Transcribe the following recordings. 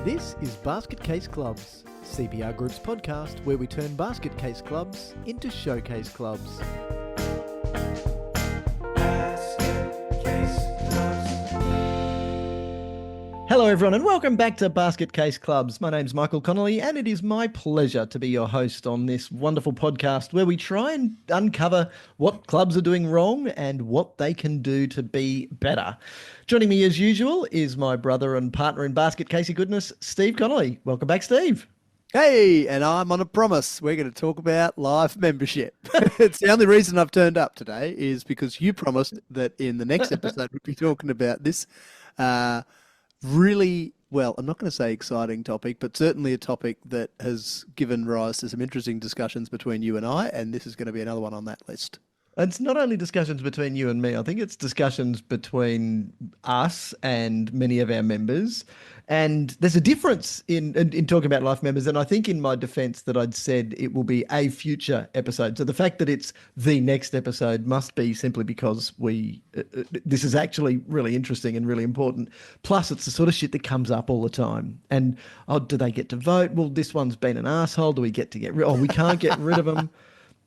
This is Basket Case Clubs, CPR Group's podcast where we turn basket case clubs into showcase clubs. Hello everyone and welcome back to Basket Case Clubs. My name's Michael Connolly and it is my pleasure to be your host on this wonderful podcast where we try and uncover what clubs are doing wrong and what they can do to be better. Joining me as usual is my brother and partner in Basket Casey Goodness, Steve Connolly. Welcome back, Steve. Hey, and I'm on a promise. We're going to talk about live membership. It's the only reason I've turned up today is because you promised that in the next episode we'd be talking about this really, well, I'm not going to say exciting topic, but certainly a topic that has given rise to some interesting discussions between you and I, and this is going to be another one on that list. It's not only discussions between you and me. I think it's discussions between us and many of our members. And there's a difference in talking about life members. And I think in my defense that I'd said it will be a future episode. So the fact that it's the next episode must be simply because this is actually really interesting and really important. Plus, it's the sort of shit that comes up all the time. And, do they get to vote? Well, this one's been an asshole. Do we get to get rid? We can't get rid of them.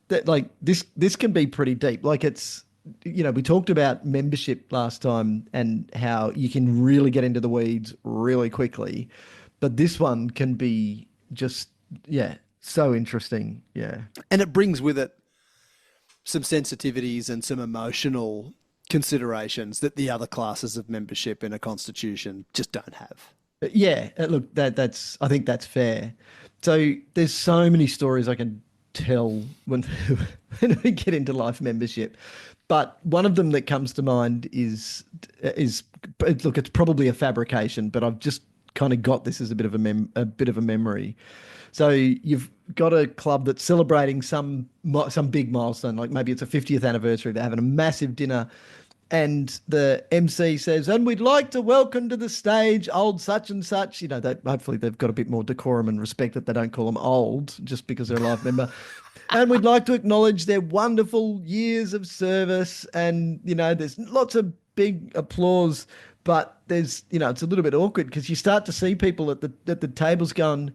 That this can be pretty deep. Like it's, we talked about membership last time and how you can really get into the weeds really quickly, but this one can be just, so interesting. Yeah. And it brings with it some sensitivities and some emotional considerations that the other classes of membership in a constitution just don't have. Yeah. Look, I think that's fair. So there's so many stories I can tell when we get into life membership, but one of them that comes to mind is look, it's probably a fabrication, but I've just kind of got this as a bit of a memory. So you've got a club that's celebrating some big milestone, like maybe it's a 50th anniversary. They're having a massive dinner. And the MC says, and we'd like to welcome to the stage old such and such. Hopefully they've got a bit more decorum and respect that they don't call them old just because they're a life member. And we'd like to acknowledge their wonderful years of service. And, there's lots of big applause, but there's, it's a little bit awkward because you start to see people at the tables going,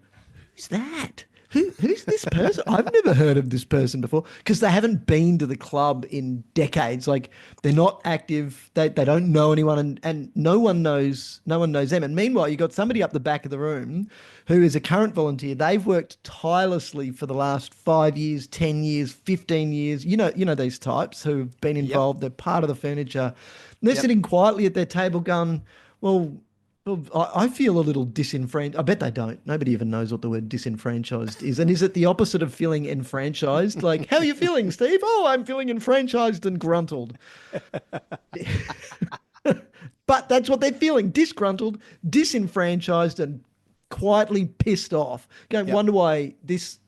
who's that? Who's this person? I've never heard of this person before because they haven't been to the club in decades. Like they're not active. They don't know anyone and no one knows them. And meanwhile, you got somebody up the back of the room who is a current volunteer. They've worked tirelessly for the last 5 years, 10 years, 15 years. You know these types who've been involved. Yep. They're part of the furniture. And they're sitting quietly at their table going, well, I feel a little disenfranchised. I bet they don't. Nobody even knows what the word disenfranchised is. And is it the opposite of feeling enfranchised? Like, how are you feeling, Steve? Oh, I'm feeling enfranchised and gruntled. But that's what they're feeling. Disgruntled, disenfranchised, and quietly pissed off. Wonder why this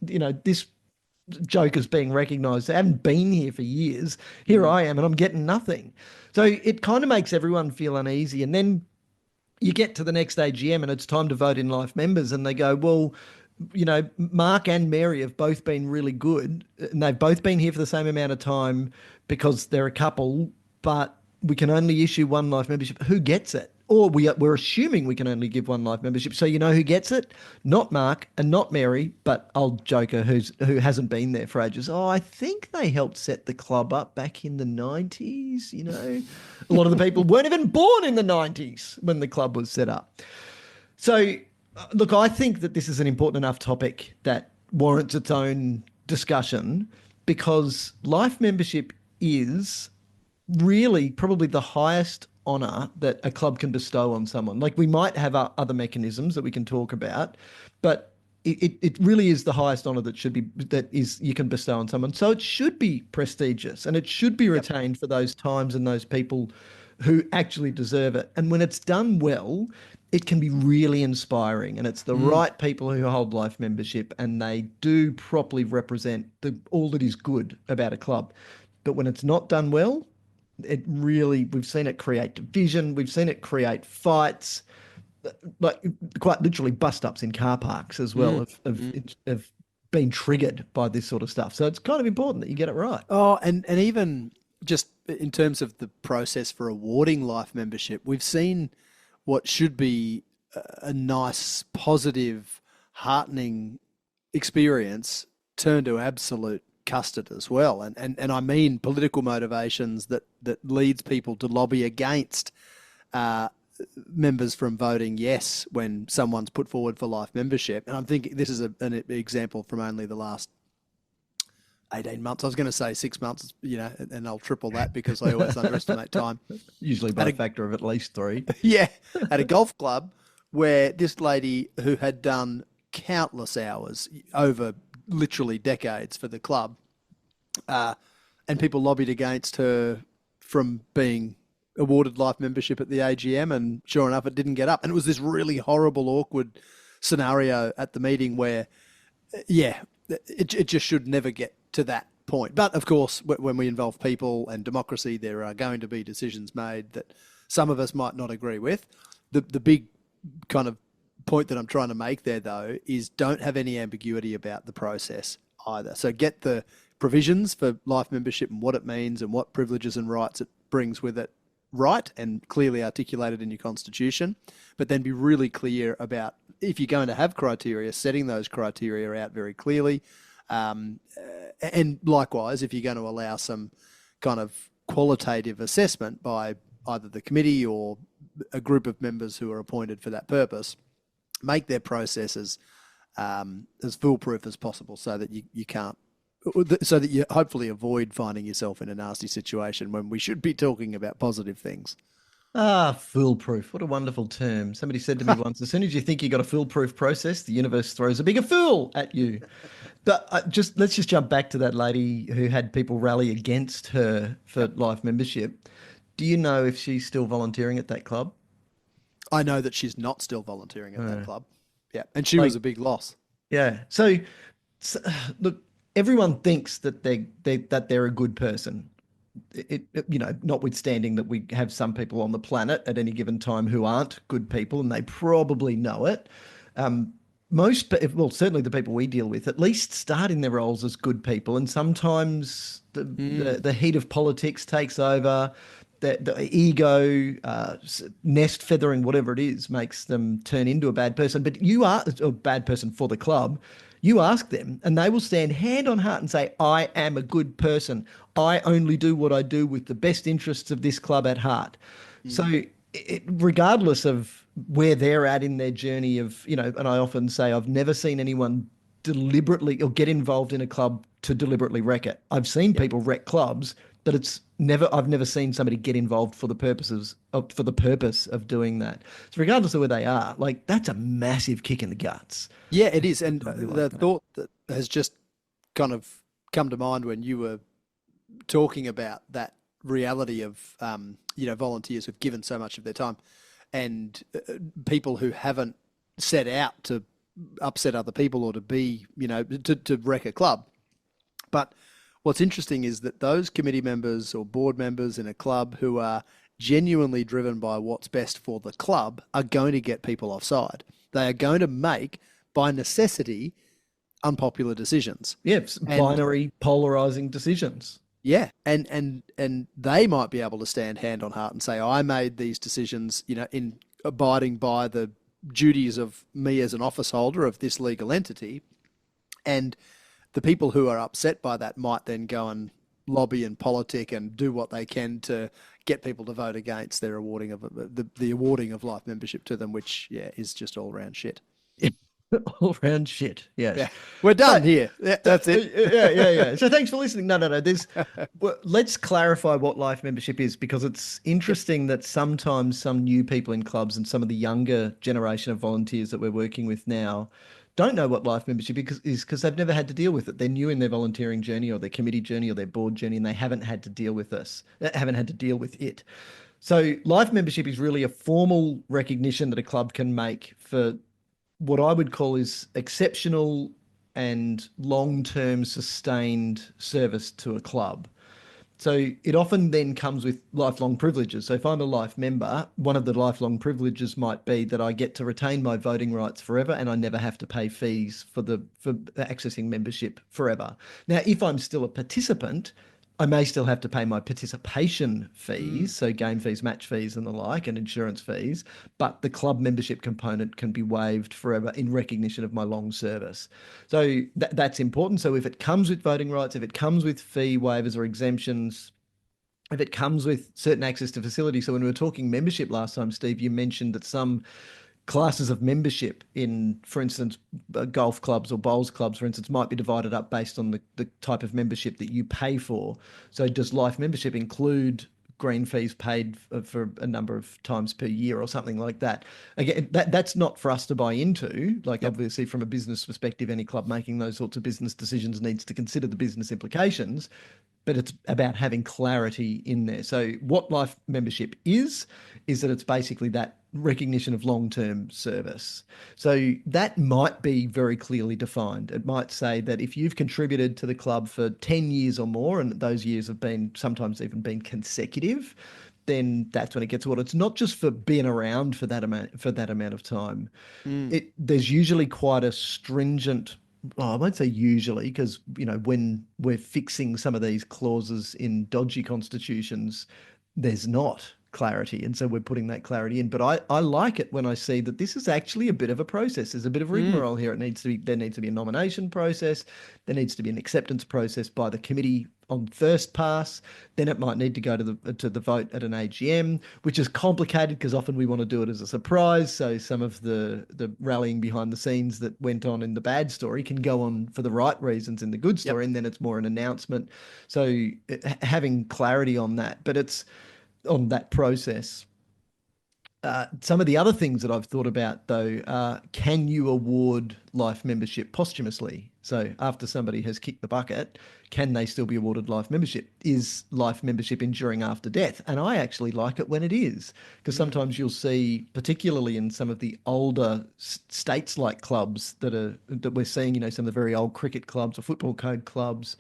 joker's being recognised. They haven't been here for years. Here I am, and I'm getting nothing. So it kind of makes everyone feel uneasy. And then you get to the next AGM and it's time to vote in life members and they go, well, Mark and Mary have both been really good and they've both been here for the same amount of time because they're a couple, but we can only issue one life membership. Who gets it? Or we're assuming we can only give one life membership. So you know who gets it? Not Mark and not Mary, but old Joker who hasn't been there for ages. Oh, I think they helped set the club up back in the 90s, A lot of the people weren't even born in the 90s when the club was set up. So, look, I think that this is an important enough topic that warrants its own discussion because life membership is really probably the highest honour that a club can bestow on someone. Like we might have other mechanisms that we can talk about, but it really is the highest honour you can bestow on someone. So it should be prestigious and it should be retained for those times and those people who actually deserve it. And when it's done well, it can be really inspiring and it's the right people who hold life membership and they do properly represent all that is good about a club. But when it's not done well, we've seen it create division. We've seen it create fights, like quite literally bust-ups in car parks as well have been triggered by this sort of stuff. So it's kind of important that you get it right. Oh, and even just in terms of the process for awarding life membership, we've seen what should be a nice, positive, heartening experience turn to absolute custard as well. And I mean political motivations that leads people to lobby against members from voting yes when someone's put forward for life membership. And I'm thinking this is an example from only the last 18 months. I was going to say 6 months, and I'll triple that because I always underestimate time. Usually by a factor of at least 3. Yeah, at a golf club where this lady who had done countless hours over literally decades for the club, and people lobbied against her from being awarded life membership at the AGM, and sure enough, it didn't get up. And it was this really horrible, awkward scenario at the meeting where, it just should never get to that point. But of course, when we involve people and democracy, there are going to be decisions made that some of us might not agree with. The big kind of point that I'm trying to make there, though, is don't have any ambiguity about the process either. So get the provisions for life membership and what it means and what privileges and rights it brings with it right and clearly articulated in your constitution, but then be really clear about, if you're going to have criteria, setting those criteria out very clearly. And likewise, if you're going to allow some kind of qualitative assessment by either the committee or a group of members who are appointed for that purpose, make their processes as foolproof as possible so that you can't, so that you hopefully avoid finding yourself in a nasty situation when we should be talking about positive things. Foolproof. What a wonderful term. Somebody said to me once, as soon as you think you got a foolproof process, the universe throws a bigger fool at you. But let's just jump back to that lady who had people rally against her for life membership. Do you know if she's still volunteering at that club? I know that she's not still volunteering at that club. Yeah. And she was a big loss. Yeah. So look, everyone thinks that they're a good person. Notwithstanding that we have some people on the planet at any given time who aren't good people, and they probably know it. Certainly the people we deal with, at least start in their roles as good people, and sometimes the heat of politics takes over. The ego, nest feathering, whatever it is, makes them turn into a bad person. But you are a bad person for the club. You ask them and they will stand hand on heart and say, I am a good person. I only do what I do with the best interests of this club at heart. So regardless of where they're at in their journey of, and I often say, I've never seen anyone deliberately or get involved in a club to deliberately wreck it. I've seen people wreck clubs, but I've never seen somebody get involved for the purpose of doing that. So regardless of where they are, like, that's a massive kick in the guts. Yeah, it is. And the thought that has just kind of come to mind when you were talking about that reality of, volunteers who've given so much of their time and people who haven't set out to upset other people or to be, to wreck a club. But what's interesting is that those committee members or board members in a club who are genuinely driven by what's best for the club are going to get people offside. They are going to make, by necessity, unpopular decisions. Yes, binary, polarizing decisions. Yeah, and they might be able to stand hand on heart and say, I made these decisions, in abiding by the duties of me as an office holder of this legal entity. And the people who are upset by that might then go and lobby and politic and do what they can to get people to vote against their awarding of the awarding of life membership to them, which is just all round shit. All round shit. Yes. Yeah. We're done here. Yeah, that's it. Yeah. So thanks for listening. No. Let's clarify what life membership is, because it's interesting that sometimes some new people in clubs and some of the younger generation of volunteers that we're working with now don't know what life membership is because they've never had to deal with it. They're new in their volunteering journey or their committee journey or their board journey, and they haven't had to deal with it. So life membership is really a formal recognition that a club can make for what I would call is exceptional and long-term sustained service to a club. So it often then comes with lifelong privileges. So if I'm a life member, one of the lifelong privileges might be that I get to retain my voting rights forever and I never have to pay fees for accessing membership forever. Now, if I'm still a participant, I may still have to pay my participation fees, so game fees, match fees, and the like, and insurance fees, but the club membership component can be waived forever in recognition of my long service. So that's important. So if it comes with voting rights, if it comes with fee waivers or exemptions, if it comes with certain access to facilities. So when we were talking membership last time, Steve, you mentioned that some classes of membership in, for instance, golf clubs or bowls clubs, for instance, might be divided up based on the type of membership that you pay for. So does life membership include green fees paid for a number of times per year or something like that? Again, that's not for us to buy into. Like, obviously, from a business perspective, any club making those sorts of business decisions needs to consider the business implications, but it's about having clarity in there. So what life membership is that it's basically that recognition of long-term service. So that might be very clearly defined. It might say that if you've contributed to the club for 10 years or more, and those years have been sometimes even been consecutive, then that's when it gets awarded. It's not just for being around for that amount of time. There's usually quite a stringent, well, I won't say usually, because when we're fixing some of these clauses in dodgy constitutions, there's not clarity, and so we're putting that clarity in. But I like it when I see that this is actually a bit of a process. There's a bit of rigmarole here. There needs to be a nomination process. There needs to be an acceptance process by the committee on first pass. Then it might need to go to the vote at an AGM, which is complicated because often we want to do it as a surprise. So some of the rallying behind the scenes that went on in the bad story can go on for the right reasons in the good story, and then it's more an announcement. So having clarity on that, but it's on that process. Some of the other things that I've thought about, though, are can you award life membership posthumously? So after somebody has kicked the bucket, can they still be awarded life membership? Is life membership enduring after death? And I actually like it when it is, because sometimes you'll see, particularly in some of the older states-like clubs that we're seeing, some of the very old cricket clubs or football code clubs,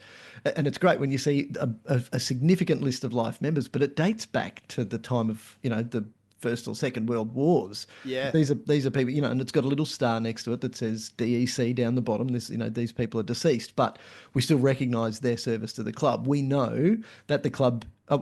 and it's great when you see a significant list of life members, but it dates back to the time of the First or Second World Wars. Yeah. These are people, and it's got a little star next to it that says DEC down the bottom. These people are deceased, but we still recognise their service to the club. We know that the club, I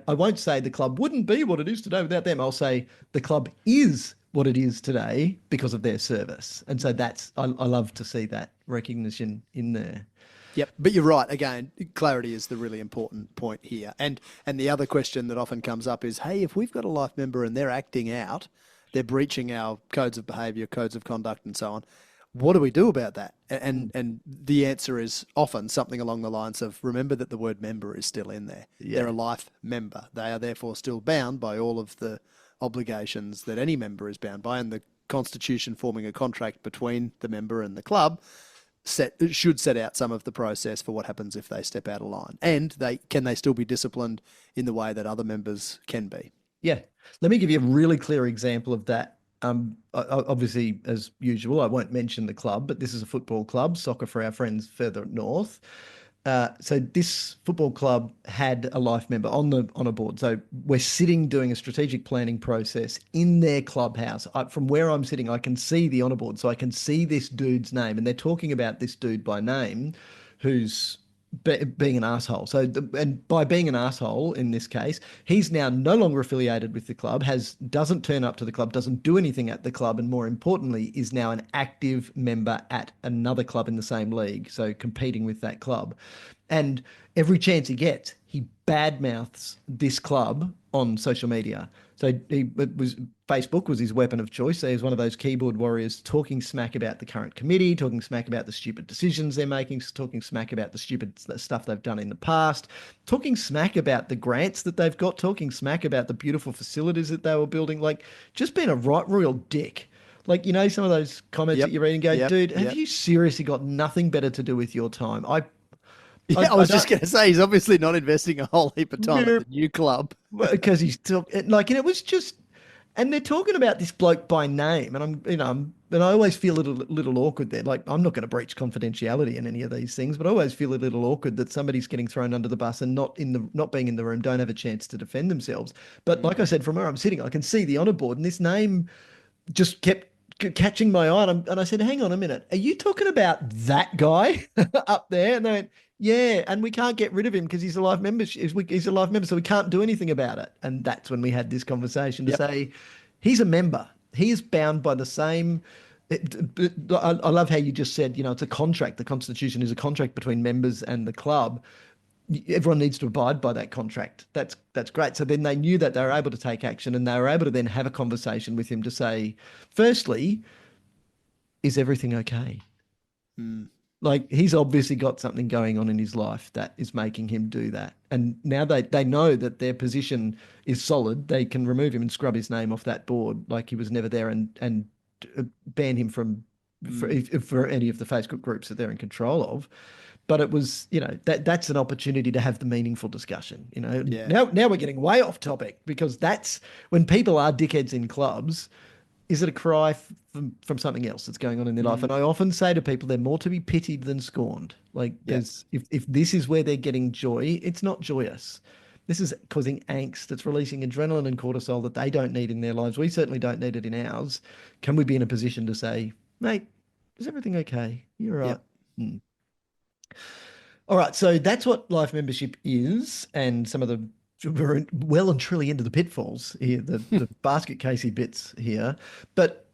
won't say the club wouldn't be what it is today without them. I'll say the club is what it is today because of their service. And so I love to see that recognition in there. Yep, but you're right. Again, clarity is the really important point here. And the other question that often comes up is, hey, if we've got a life member and they're acting out, they're breaching our codes of behaviour, codes of conduct, and so on, what do we do about that? And the answer is often something along the lines of, remember that the word member is still in there. Yeah. They're a life member. They are therefore still bound by all of the obligations that any member is bound by, and the Constitution forming a contract between the member and the club should set out some of the process for what happens if they step out of line, and can they still be disciplined in the way that other members can be. Yeah, let me give you a really clear example of that. Obviously, as usual, I won't mention the club, but this is a football club, Soccer for Our Friends further north. So this football club had a life member on a board. So we're sitting doing a strategic planning process in their clubhouse. From where I'm sitting, I can see the honour board. So I can see this dude's name, and they're talking about this dude by name who's being an asshole. So, and by being an asshole in this case, he's now no longer affiliated with the club, doesn't turn up to the club, doesn't do anything at the club, and more importantly, is now an active member at another club in the same league, so competing with that club. And every chance he gets, he badmouths this club on social media. So Facebook was his weapon of choice. So he was one of those keyboard warriors talking smack about the current committee, talking smack about the stupid decisions they're making, talking smack about the stupid stuff they've done in the past, talking smack about the grants that they've got, talking smack about the beautiful facilities that they were building, like just being a real dick. Like, some of those comments that you read and go, dude, have you seriously got nothing better to do with your time? I was just going to say, he's obviously not investing a whole heap of time at the new club. Because he's and it was just, and they're talking about this bloke by name, and and I always feel a little awkward there. Like, I'm not going to breach confidentiality in any of these things, but I always feel a little awkward that somebody's getting thrown under the bus and not being in the room, don't have a chance to defend themselves. But like I said, from where I'm sitting, I can see the honour board, and this name just kept catching my eye, and I said, hang on a minute, are you talking about that guy up there? And they went, Yeah, and we can't get rid of him because he's a live member. He's a live member, so we can't do anything about it. And that's when we had this conversation to Yep. say, he's a member. He is bound by the same. I love how you just said, it's a contract. The Constitution is a contract between members and the club. Everyone needs to abide by that contract. That's great. So then they knew that they were able to take action, and they were able to then have a conversation with him to say, firstly, is everything okay? Mm. Like, he's obviously got something going on in his life that is making him do that. And now they know that their position is solid. They can remove him and scrub his name off that board like he was never there, and ban him from for any of the Facebook groups that they're in control of. But it was, that's an opportunity to have the meaningful discussion. Yeah. Now we're getting way off topic, because that's when people are dickheads in clubs. Is it a cry from something else that's going on in their life? And I often say to people, they're more to be pitied than scorned. Like, if this is where they're getting joy, it's not joyous. This is causing angst. It's releasing adrenaline and cortisol that they don't need in their lives. We certainly don't need it in ours. Can we be in a position to say, mate, is everything okay? You're right. Yep. All right. So that's what life membership is, and some of the we're well and truly into the pitfalls here, the basket casey bits here. But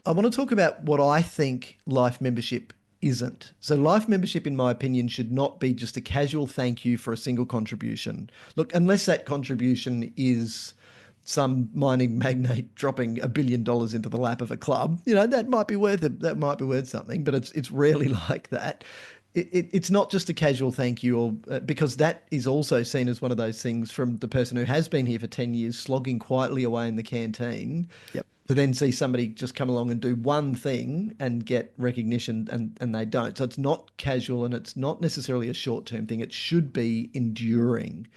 I want to talk about what I think life membership isn't. So life membership, in my opinion, should not be just a casual thank you for a single contribution. Look, unless that contribution is some mining magnate dropping $1 billion into the lap of a club, that might be worth it. That might be worth something, but it's rarely like that. It's not just a casual thank you, or because that is also seen as one of those things from the person who has been here for 10 years, slogging quietly away in the canteen, to then see somebody just come along and do one thing and get recognition, and they don't. So it's not casual, and it's not necessarily a short-term thing. It should be enduring.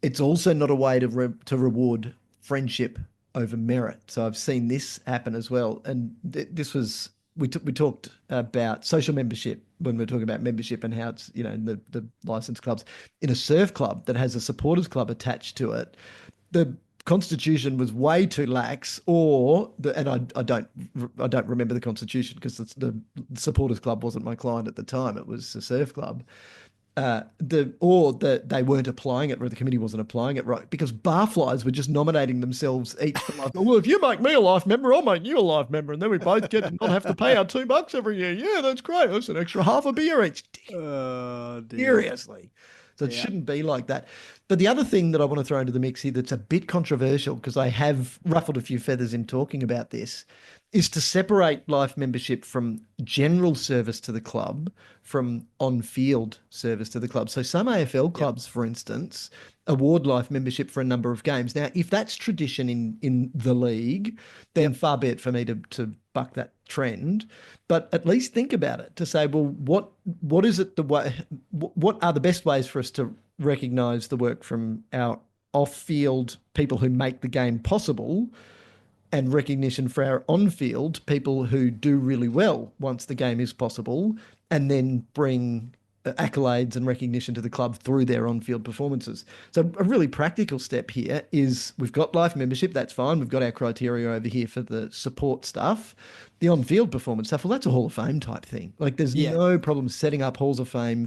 It's also not a way to reward friendship over merit. So I've seen this happen as well. And this was, we talked about social membership when we're talking about membership, and how it's, in the licensed clubs. In a surf club that has a supporters club attached to it, the constitution was way too lax, and I don't remember the constitution, because the supporters club wasn't my client at the time. It was a surf club. They weren't applying it, or the committee wasn't applying it right, because barflies were just nominating themselves each for life. Well, if you make me a life member, I'll make you a life member, and then we both get to not have to pay our $2 every year. Yeah, that's great. That's an extra half a beer each. Oh, dear. Seriously. So it shouldn't be like that. But the other thing that I want to throw into the mix here that's a bit controversial, because I have ruffled a few feathers in talking about this, is to separate life membership from general service to the club from on-field service to the club. So some AFL clubs, for instance, award life membership for a number of games. Now, if that's tradition in the league, then far be it for me to buck that trend. But at least think about it, to say, well, what is it what are the best ways for us to recognise the work from our off-field people who make the game possible, and recognition for our on-field people who do really well once the game is possible, and then bring accolades and recognition to the club through their on-field performances. So a really practical step here is, we've got life membership, that's fine. We've got our criteria over here for the support stuff. The on-field performance stuff, well, that's a Hall of Fame type thing. Like, there's no problem setting up halls of fame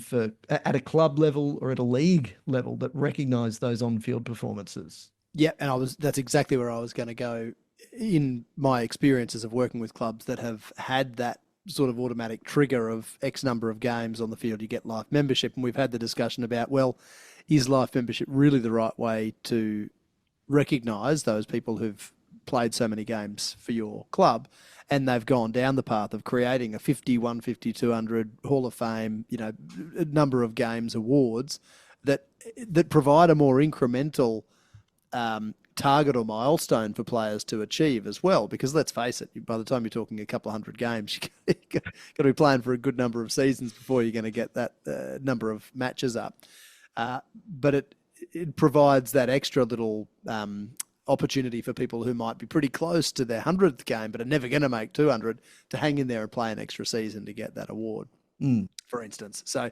at a club level or at a league level that recognise those on-field performances. Yeah, and that's exactly where I was going to go. In my experiences of working with clubs that have had that sort of automatic trigger of X number of games on the field, you get life membership. And we've had the discussion about, well, is life membership really the right way to recognise those people who've played so many games for your club? And they've gone down the path of creating a 50, 150, 200 Hall of Fame, a number of games awards that provide a more incremental target or milestone for players to achieve as well. Because let's face it, by the time you're talking a couple of hundred games, you've got to be playing for a good number of seasons before you're going to get that number of matches up. But it provides that extra little opportunity for people who might be pretty close to their 100th game but are never going to make 200 to hang in there and play an extra season to get that award, for instance. So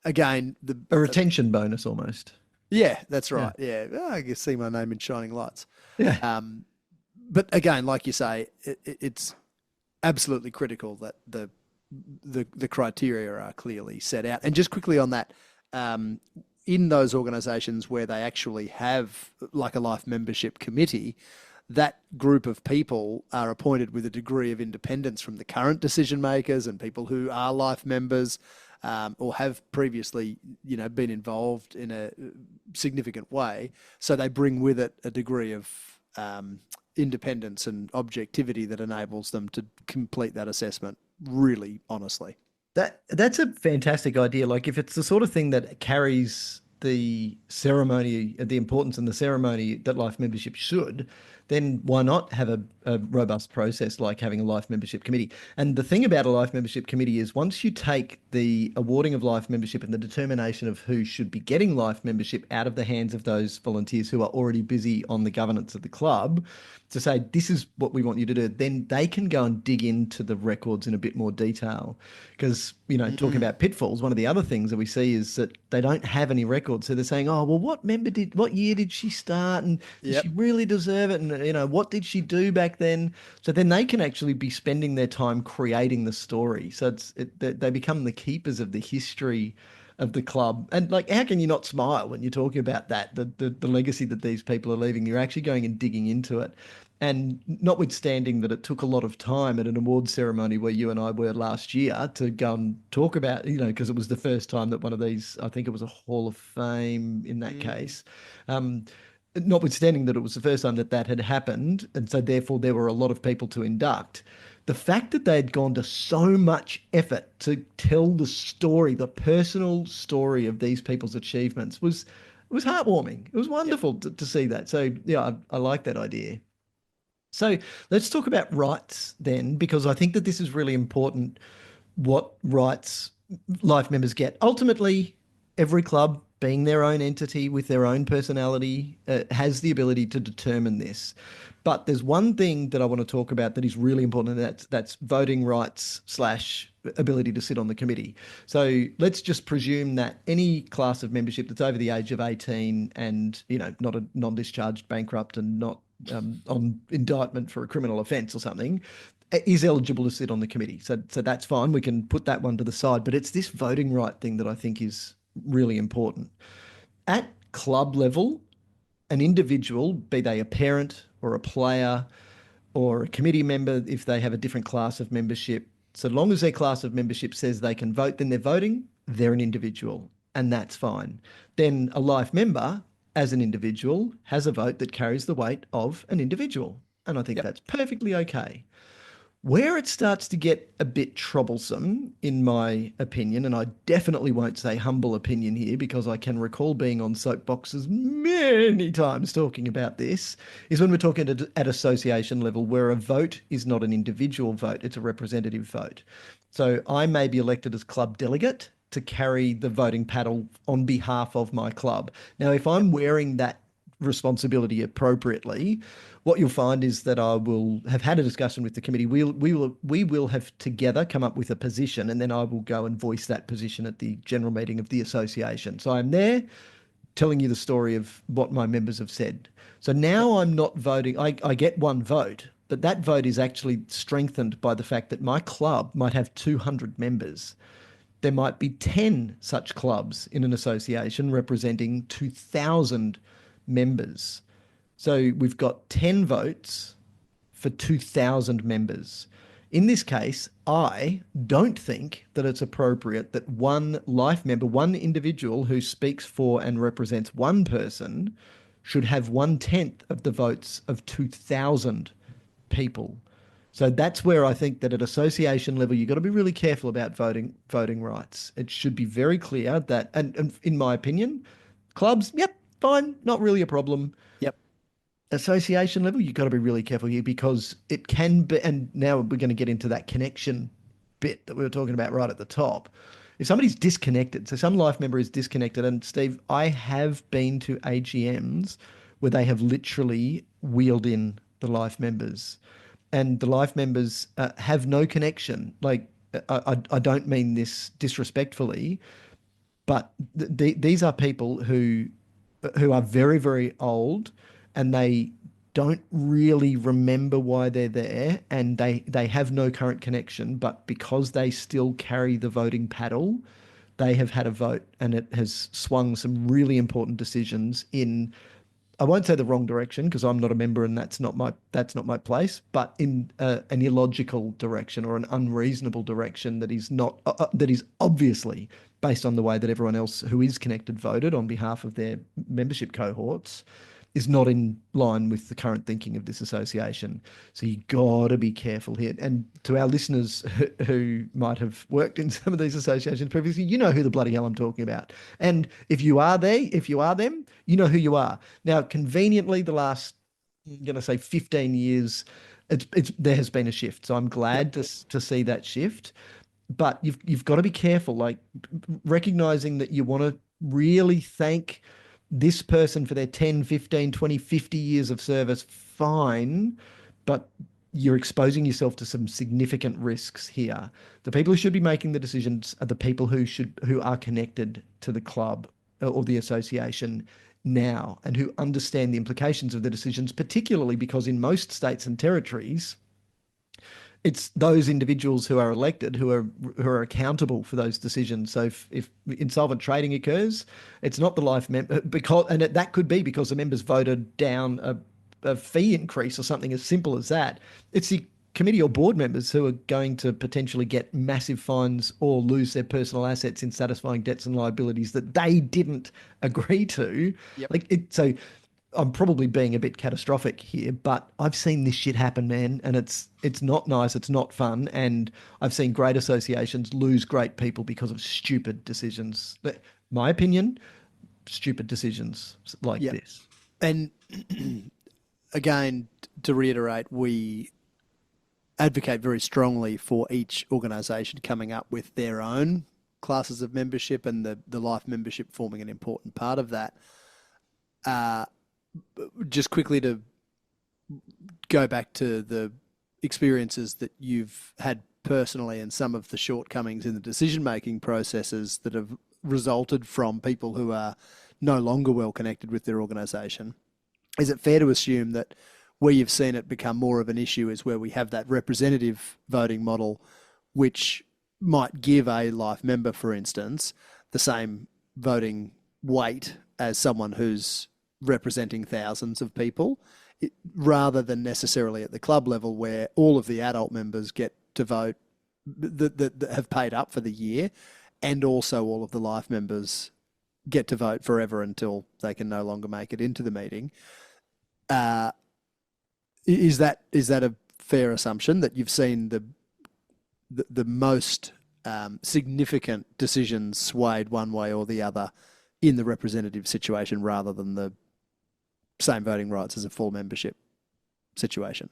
again, a retention bonus almost. Yeah, that's right. Yeah. I can see my name in shining lights. Yeah. But again, like you say, it's absolutely critical that the criteria are clearly set out. And just quickly on that, in those organisations where they actually have like a life membership committee, that group of people are appointed with a degree of independence from the current decision makers and people who are life members, or have previously, been involved in a significant way. So they bring with it a degree of independence and objectivity that enables them to complete that assessment really honestly. That's a fantastic idea. Like if it's the sort of thing that carries the ceremony, the importance and the ceremony that life membership should, then why not have a robust process like having a life membership committee? And the thing about a life membership committee is once you take the awarding of life membership and the determination of who should be getting life membership out of the hands of those volunteers who are already busy on the governance of the club, to say, this is what we want you to do, then they can go and dig into the records in a bit more detail. Because, talking about pitfalls, one of the other things that we see is that they don't have any records. So they're saying, oh, well, what year did she start? And did she really deserve it? And, what did she do back then? So then they can actually be spending their time creating the story. So they become the keepers of the history of the club. And like, how can you not smile when you're talking about that, the legacy that these people are leaving? You're actually going and digging into it. And notwithstanding that it took a lot of time at an awards ceremony where you and I were last year to go and talk about, because it was the first time that one of these, I think it was a Hall of Fame in that case. Notwithstanding that it was the first time that had happened, and so therefore there were a lot of people to induct, the fact that they had gone to so much effort to tell the story, the personal story of these people's achievements was heartwarming. It was wonderful to see that. So yeah, I like that idea. So let's talk about rights then, because I think that this is really important, what rights life members get. Ultimately, every club, being their own entity with their own personality, has the ability to determine this. But there's one thing that I want to talk about that is really important, and that's voting rights / ability to sit on the committee. So let's just presume that any class of membership that's over the age of 18 and, not a non-discharged bankrupt and not on indictment for a criminal offence or something, is eligible to sit on the committee. So that's fine. We can put that one to the side. But it's this voting right thing that I think is really important. At club level, an individual, be they a parent or a player or a committee member, if they have a different class of membership, so long as their class of membership says they can vote, then they're voting, they're an individual, and that's fine. Then a life member, as an individual, has a vote that carries the weight of an individual. And I think that's perfectly okay. Where it starts to get a bit troublesome, in my opinion, and I definitely won't say humble opinion here because I can recall being on soapboxes many times talking about this, is when we're talking at association level, where a vote is not an individual vote, it's a representative vote. So I may be elected as club delegate to carry the voting paddle on behalf of my club. Now, if I'm wearing that responsibility appropriately, what you'll find is that I will have had a discussion with the committee. We will have together come up with a position, and then I will go and voice that position at the general meeting of the association. So I'm there telling you the story of what my members have said. So now I'm not voting. I get one vote, but that vote is actually strengthened by the fact that my club might have 200 members. There might be 10 such clubs in an association representing 2,000 members. So we've got 10 votes for 2,000 members. In this case, I don't think that it's appropriate that one life member, one individual who speaks for and represents one person, should have 1/10 of the votes of 2,000 people. So that's where I think that at association level, you've got to be really careful about voting rights. It should be very clear that, and in my opinion, clubs, yep, fine, not really a problem. Yep. Association level, you've got to be really careful here because it can be, and now we're going to get into that connection bit that we were talking about right at the top. If somebody's disconnected, so some life member is disconnected, and Steve, I have been to AGMs where they have literally wheeled in the life members, and the life members have no connection. Like, I don't mean this disrespectfully, but these are people who are very, very old, and they don't really remember why they're there, and they have no current connection, but because they still carry the voting paddle, they have had a vote and it has swung some really important decisions in, I won't say the wrong direction because I'm not a member and that's not my place, but in an illogical direction or an unreasonable direction that is not that is obviously based on the way that everyone else who is connected voted on behalf of their membership cohorts, is not in line with the current thinking of this association. So you got to be careful here. And to our listeners who might have worked in some of these associations previously, you know who the bloody hell I'm talking about. And if you are them, you know who you are. Now, conveniently, the last, I'm going to say 15 years, there has been a shift. So I'm glad to see that shift. But you've got to be careful, like recognizing that you want to really thank this person for their 10, 15, 20, 50 years of service, fine, but you're exposing yourself to some significant risks here. The people who should be making the decisions are the people who are connected to the club or the association now and who understand the implications of the decisions, particularly because in most states and territories, it's those individuals who are elected who are accountable for those decisions. So if insolvent trading occurs, it's not the life member that could be because the members voted down a fee increase or something as simple as that. It's the committee or board members who are going to potentially get massive fines or lose their personal assets in satisfying debts and liabilities that they didn't agree to. Yep. So I'm probably being a bit catastrophic here, but I've seen this shit happen, man, and it's not nice, it's not fun, and I've seen great associations lose great people because of stupid decisions. My opinion, stupid decisions like this. And again, to reiterate, we advocate very strongly for each organisation coming up with their own classes of membership and the life membership forming an important part of that. Just quickly to go back to the experiences that you've had personally and some of the shortcomings in the decision-making processes that have resulted from people who are no longer well connected with their organisation, is it fair to assume that where you've seen it become more of an issue is where we have that representative voting model, which might give a life member, for instance, the same voting weight as someone who's representing thousands of people, rather than necessarily at the club level where all of the adult members get to vote that have paid up for the year, and also all of the life members get to vote forever until they can no longer make it into the meeting. Is that a fair assumption that you've seen the most significant decisions swayed one way or the other in the representative situation rather than the same voting rights as a full membership situation?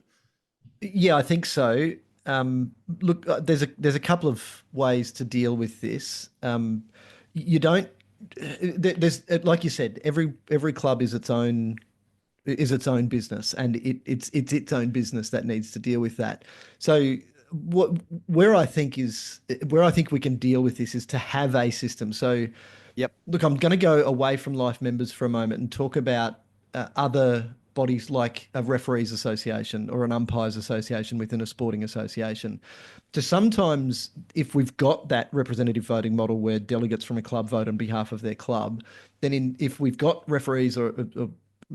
Yeah, I think so. Look, there's a couple of ways to deal with this. You don't. There's, like you said, every club is its own business, and it's its own business that needs to deal with that. So where I think we can deal with this is to have a system. So, look, I'm going to go away from life members for a moment and talk about other bodies like a referees association or an umpires association within a sporting association. So sometimes if we've got that representative voting model where delegates from a club vote on behalf of their club, then if we've got referees or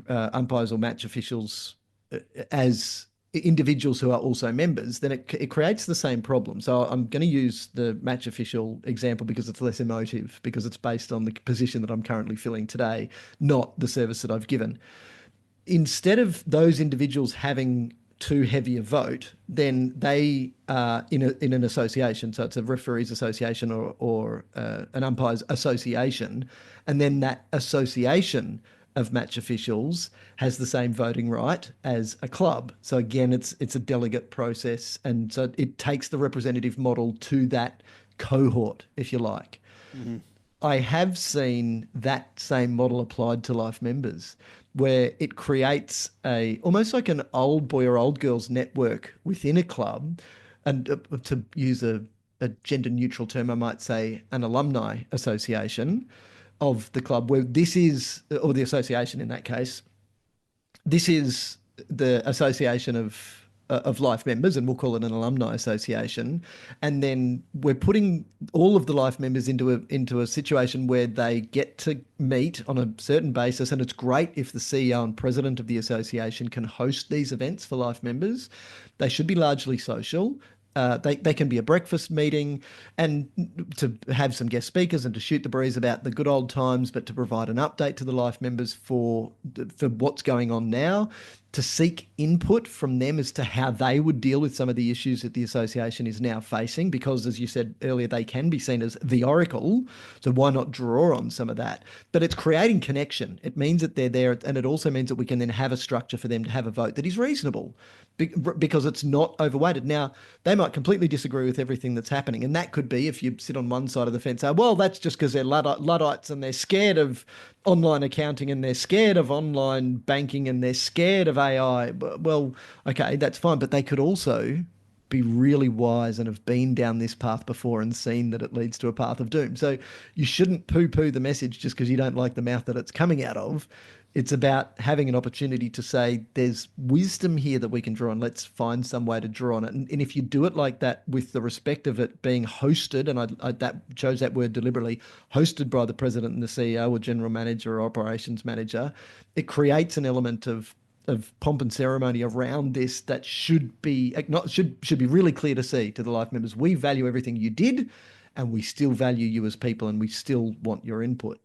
umpires or match officials as individuals who are also members, then it creates the same problem. So I'm going to use the match official example because it's less emotive, because it's based on the position that I'm currently filling today, not the service that I've given. Instead of those individuals having too heavy a vote, then they are in an association. So it's a referees association or an umpires association, and then that association of match officials has the same voting right as a club. So again, it's a delegate process, and so it takes the representative model to that cohort, if you like. Mm-hmm. I have seen that same model applied to life members, where it creates almost like an old boy or old girls network within a club, and to use a gender neutral term, I might say an alumni association of the club, where this is, or the association in that case, this is the association of of life members, and we'll call it an alumni association. And then we're putting all of the life members into a situation where they get to meet on a certain basis. And it's great if the CEO and president of the association can host these events for life members. They should be largely social. They can be a breakfast meeting, and to have some guest speakers and to shoot the breeze about the good old times, but to provide an update to the life members for what's going on now, to seek input from them as to how they would deal with some of the issues that the association is now facing, because as you said earlier, they can be seen as the oracle. So why not draw on some of that? But it's creating connection. It means that they're there, and it also means that we can then have a structure for them to have a vote that is reasonable, because it's not overweighted. Now, they might completely disagree with everything that's happening, and that could be, if you sit on one side of the fence, say, well, that's just because they're Luddites and they're scared of online accounting and they're scared of online banking and they're scared of AI. Well, okay, that's fine, but they could also be really wise and have been down this path before and seen that it leads to a path of doom. So you shouldn't poo-poo the message just because you don't like the mouth that it's coming out of. It's about having an opportunity to say there's wisdom here that we can draw on. Let's find some way to draw on it. And if you do it like that, with the respect of it being hosted, and I that chose that word deliberately, hosted by the president and the CEO or general manager or operations manager, it creates an element of pomp and ceremony around this that should be really clear to see to the life members. We value everything you did, and we still value you as people, and we still want your input.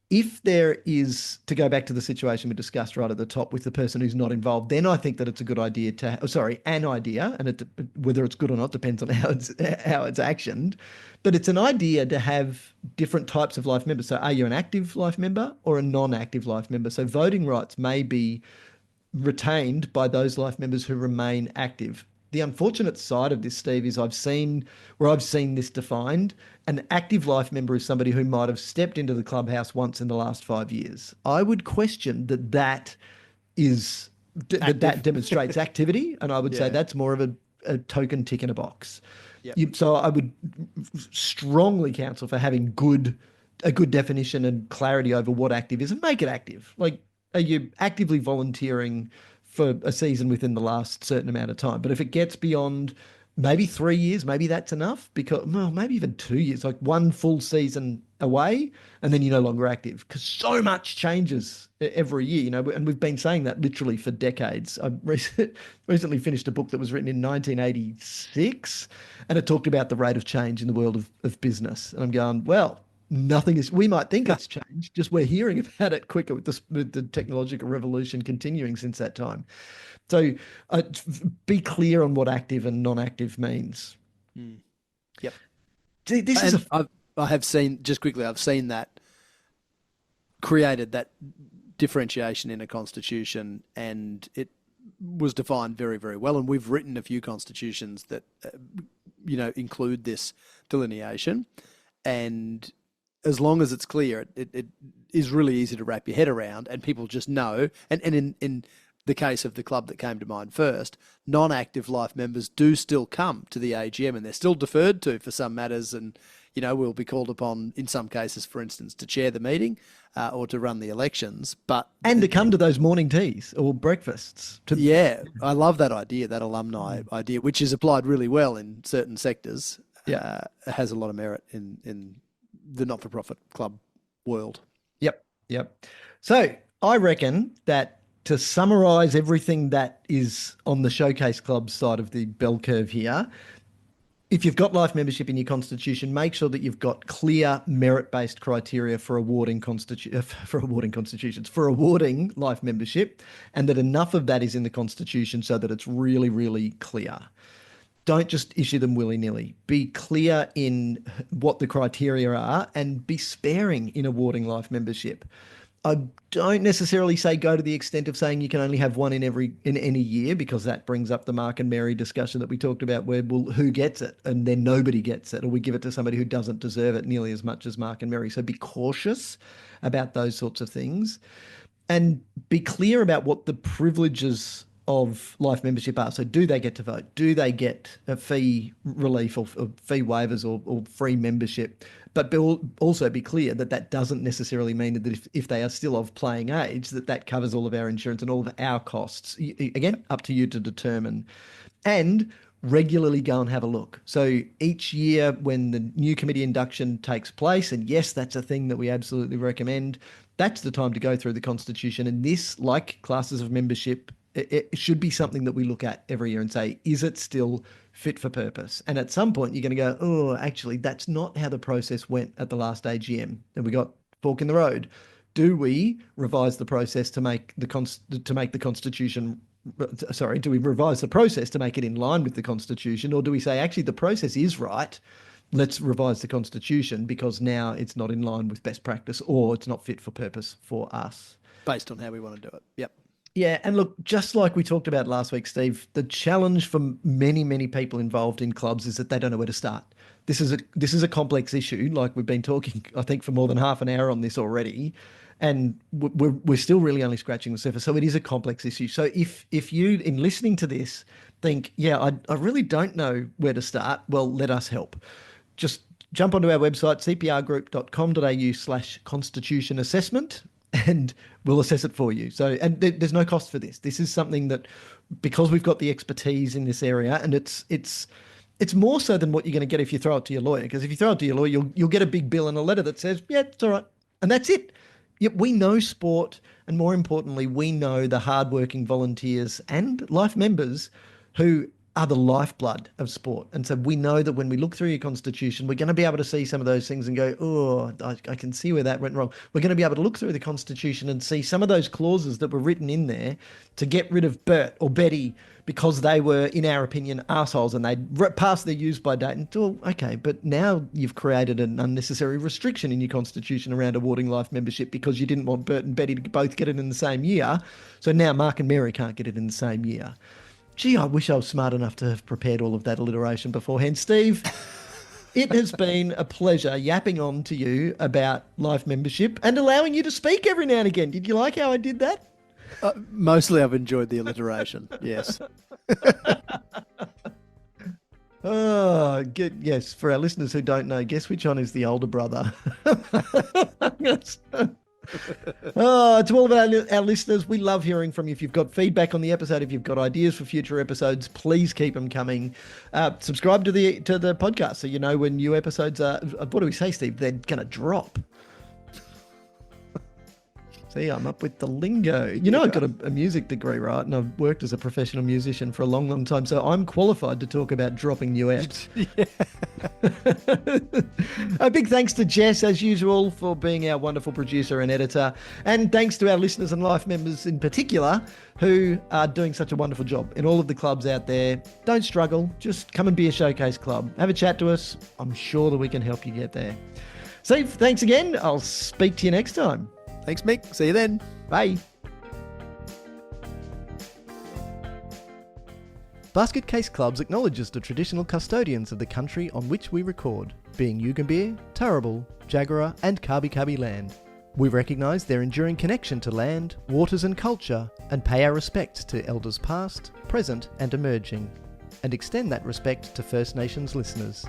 If there is, to go back to the situation we discussed right at the top with the person who's not involved, then I think that it's a good idea an idea, and whether it's good or not depends on how it's actioned. But it's an idea to have different types of life members. So are you an active life member or a non-active life member? So voting rights may be retained by those life members who remain active. The unfortunate side of this, Steve, is I've seen this defined. An active life member is somebody who might have stepped into the clubhouse once in the last 5 years. I would question that demonstrates activity, and I would say that's more of a token tick in a box. Yep. So I would strongly counsel for having a good definition and clarity over what active is, and make it active. Like, are you actively volunteering for a season within the last certain amount of time? But if it gets beyond maybe 3 years, maybe that's enough, because, well, maybe even 2 years, like one full season away, and then you're no longer active, because so much changes every year, and we've been saying that literally for decades. I recently finished a book that was written in 1986, and it talked about the rate of change in the world of business. And I'm going, well, we might think it's changed, just we're hearing about it quicker with the technological revolution continuing since that time. So be clear on what active and non-active means. Yep. I've seen that created that differentiation in a constitution, and it was defined very, very well. And we've written a few constitutions that, include this delineation. And as long as it's clear, it is really easy to wrap your head around, and people just know. And in the case of the club that came to mind first, non-active life members do still come to the AGM, and they're still deferred to for some matters, and will be called upon in some cases, for instance, to chair the meeting or to run the elections. And to come to those morning teas or breakfasts. I love that idea, that alumni idea, which is applied really well in certain sectors. It has a lot of merit in the not-for-profit club world. Yep. So I reckon that, to summarize everything that is on the Showcase Club side of the bell curve here, if you've got life membership in your constitution, make sure that you've got clear merit-based criteria for awarding life membership, and that enough of that is in the constitution so that it's really, really clear. Don't just issue them willy-nilly. Be clear in what the criteria are, and be sparing in awarding life membership. I don't necessarily say go to the extent of saying you can only have one in any year, because that brings up the Mark and Mary discussion that we talked about, where, well, who gets it? And then nobody gets it, or we give it to somebody who doesn't deserve it nearly as much as Mark and Mary. So be cautious about those sorts of things, and be clear about what the privileges of life membership are. So do they get to vote? Do they get a fee relief or fee waivers or free membership? But also be clear that that doesn't necessarily mean that if they are still of playing age, that covers all of our insurance and all of our costs. Again, up to you to determine. And regularly go and have a look. So each year when the new committee induction takes place, and yes, that's a thing that we absolutely recommend, that's the time to go through the Constitution. And this, like classes of membership, it should be something that we look at every year and say, is it still fit for purpose? And at some point you're going to go, oh, actually, that's not how the process went at the last AGM. And we got fork in the road. Do we revise the process to make the Constitution? Sorry, do we revise the process to make it in line with the Constitution? Or do we say, actually, the process is right, let's revise the Constitution because now it's not in line with best practice or it's not fit for purpose for us? Based on how we want to do it. Yep. Yeah, and look, just like we talked about last week, Steve, the challenge for many, many people involved in clubs is that they don't know where to start. This is a complex issue, like we've been talking, I think, for more than half an hour on this already, and we're still really only scratching the surface. So it is a complex issue. So if you, in listening to this, think, yeah, I really don't know where to start, well, let us help. Just jump onto our website, cprgroup.com.au/constitution assessment, and we'll assess it for you. So, and there's no cost for this. This is something that, because we've got the expertise in this area, and it's more so than what you're going to get if you throw it to your lawyer. Because if you throw it to your lawyer, you'll get a big bill and a letter that says, yeah, it's all right. And that's it. Yep, we know sport, and more importantly, we know the hardworking volunteers and life members who are the lifeblood of sport. And so we know that when we look through your Constitution, we're going to be able to see some of those things and go, oh, I can see where that went wrong. We're going to be able to look through the Constitution and see some of those clauses that were written in there to get rid of Bert or Betty because they were, in our opinion, arseholes and they'd passed their use-by date. And, oh, okay, but now you've created an unnecessary restriction in your Constitution around awarding life membership because you didn't want Bert and Betty to both get it in the same year. So now Mark and Mary can't get it in the same year. Gee, I wish I was smart enough to have prepared all of that alliteration beforehand. Steve, it has been a pleasure yapping on to you about life membership and allowing you to speak every now and again. Did you like how I did that? Mostly I've enjoyed the alliteration, yes. Oh, good. Yes, for our listeners who don't know, guess which one is the older brother? Yes. To all of our listeners, we love hearing from you. If you've got feedback on the episode, if you've got ideas for future episodes, please keep them coming. Subscribe to the podcast so you know when new episodes are. What do we say, Steve? They're going to drop. See, I'm up with the lingo. You know, I've got a music degree, right? And I've worked as a professional musician for a long, long time. So I'm qualified to talk about dropping new apps. A big thanks to Jess, as usual, for being our wonderful producer and editor. And thanks to our listeners and life members in particular, who are doing such a wonderful job in all of the clubs out there. Don't struggle. Just come and be a Showcase club. Have a chat to us. I'm sure that we can help you get there. Steve, thanks again. I'll speak to you next time. Thanks, Mick. See you then. Bye. Basket Case Clubs acknowledges the traditional custodians of the country on which we record, being Yugambeh, Turrbal, Jagera and Kabi Kabi land. We recognise their enduring connection to land, waters and culture, and pay our respects to elders past, present and emerging, and extend that respect to First Nations listeners.